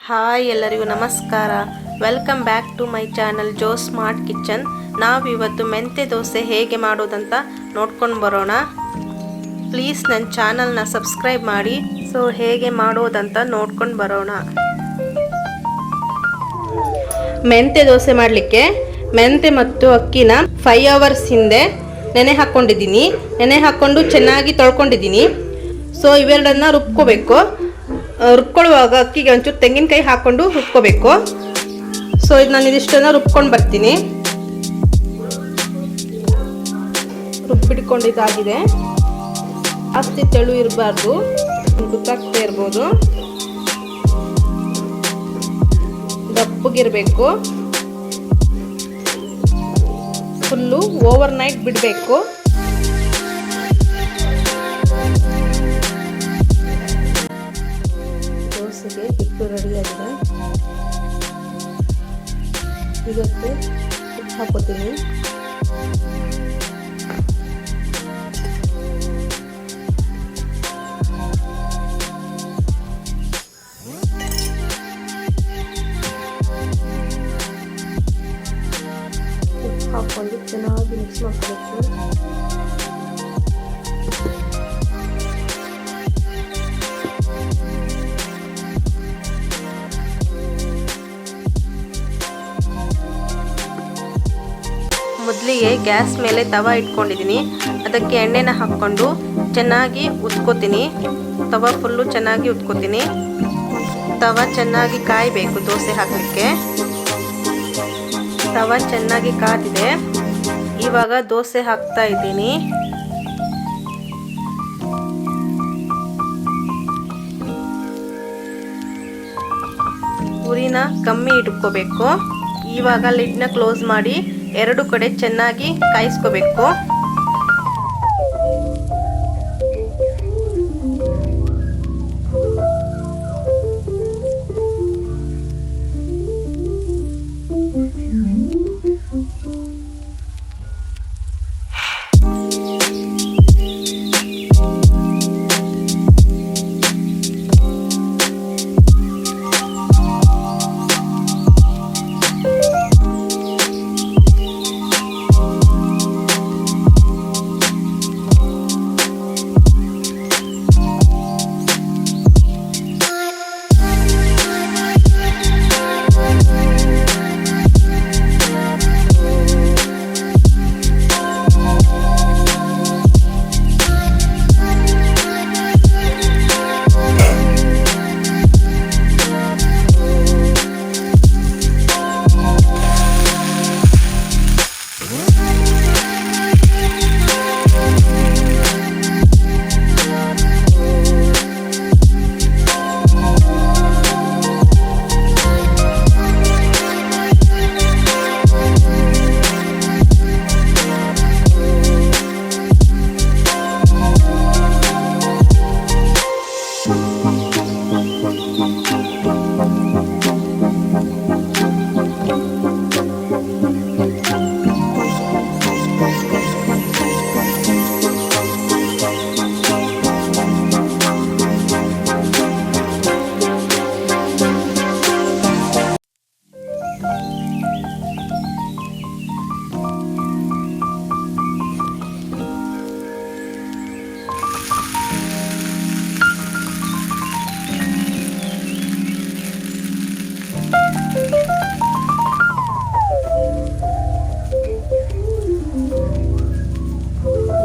Hi ಎಲ್ಲರಿಗೂ ನಮಸ್ಕಾರ. Welcome back to my channel ಜೋ ಸ್ಮಾರ್ಟ್ ಕಿಚನ್. ನಾವಿವತ್ತು ಮೆಂತ್ಯ ದೋಸೆ ಹೇಗೆ ಮಾಡೋದಂತ ನೋಡ್ಕೊಂಡು ಬರೋಣ. ಪ್ಲೀಸ್ ನನ್ನ ಚಾನಲ್ನ ಸಬ್ಸ್ಕ್ರೈಬ್ ಮಾಡಿ. ಸೊ ಹೇಗೆ ಮಾಡೋದಂತ ನೋಡ್ಕೊಂಡು ಬರೋಣ. ಮೆಂತ್ಯ ದೋಸೆ ಮಾಡಲಿಕ್ಕೆ ಮೆಂತ್ಯ ಮತ್ತು ಅಕ್ಕಿನ 5 hours ಹಿಂದೆ ನೆನೆ ಹಾಕ್ಕೊಂಡಿದ್ದೀನಿ. ನೆನೆ ಹಾಕ್ಕೊಂಡು ಚೆನ್ನಾಗಿ ತೊಳ್ಕೊಂಡಿದ್ದೀನಿ. ಸೊ ಇವೆರಡನ್ನ ರುಬ್ಕೋಬೇಕು. ರುಬ್ಕೊಳ್ಳುವಾಗ ಅಕ್ಕಿಗೆ ಒಂಚೂರು ತೆಂಗಿನಕಾಯಿ ಹಾಕ್ಕೊಂಡು ರುಬ್ಕೋಬೇಕು. ಸೊ ಇದು ನಾನು ಇದಿಷ್ಟನ್ನು ರುಬ್ಕೊಂಡು ಬರ್ತೀನಿ. ರುಬ್ಬಿಟ್ಕೊಂಡಿದ್ದಾಗಿದೆ. ಜಾಸ್ತಿ ತೆಳು ಇರಬಾರ್ದು, ಗೊತ್ತಾಗ್ತಾ ಇರ್ಬೋದು. ದಪ್ಪಗಿರಬೇಕು. ಫುಲ್ಲು ಓವರ್ ನೈಟ್ ಬಿಡಬೇಕು. ದೋಸೆಗೆ ಹಿಟ್ಟು ರೆಡಿಯಾಗಿದೆ. ಇದಕ್ಕೆ ಉಪ್ಪು ಹಾಕೋತೀನಿ. ಉಪ್ಪು ಹಾಕೊಂಡು ಚೆನ್ನಾಗಿ ಮಿಕ್ಸ್ ಮಾಡ್ಕೋಬೇಕು. ಮೊದಲಿಗೆ ಗ್ಯಾಸ್ ಮೇಲೆ ತವ ಇಟ್ಕೊಂಡಿದ್ದೀನಿ. ಅದಕ್ಕೆ ಎಣ್ಣೆನ ಹಾಕ್ಕೊಂಡು ಚೆನ್ನಾಗಿ ಉತ್ಕೋತೀನಿ. ತವ ಫುಲ್ಲು ಚೆನ್ನಾಗಿ ಉತ್ಕೋತೀನಿ. ತವ ಚೆನ್ನಾಗಿ ಕಾಯಬೇಕು ದೋಸೆ ಹಾಕಲಿಕ್ಕೆ. ತವ ಚೆನ್ನಾಗಿ ಕಾದಿದೆ. ಇವಾಗ ದೋಸೆ ಹಾಕ್ತಾ ಇದ್ದೀನಿ. ಉರಿನ ಕಮ್ಮಿ ಇಟ್ಕೋಬೇಕು. ಇವಾಗ ಲಿಡ್ನ ಕ್ಲೋಸ್ ಮಾಡಿ 2 ಕಡೆ ಚೆನ್ನಾಗಿ ಕಾಯಿಸ್ಕೋಬೇಕು.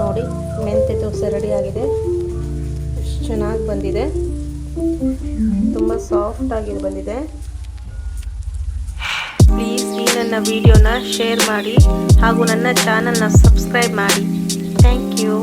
ನೋಡಿ, ಮೆಂತ್ಯ ದೋಸೆ ರೆಡಿ ಆಗಿದೆ. ಎಷ್ಟು ಚೆನ್ನಾಗಿ ಬಂದಿದೆ. ತುಂಬ ಸಾಫ್ಟ್ ಆಗಿ ಬಂದಿದೆ. ಪ್ಲೀಸ್ ಈ ನನ್ನ ವಿಡಿಯೋನ ಶೇರ್ ಮಾಡಿ ಹಾಗೂ ನನ್ನ ಚಾನಲ್ನ ಸಬ್ಸ್ಕ್ರೈಬ್ ಮಾಡಿ. Thank you.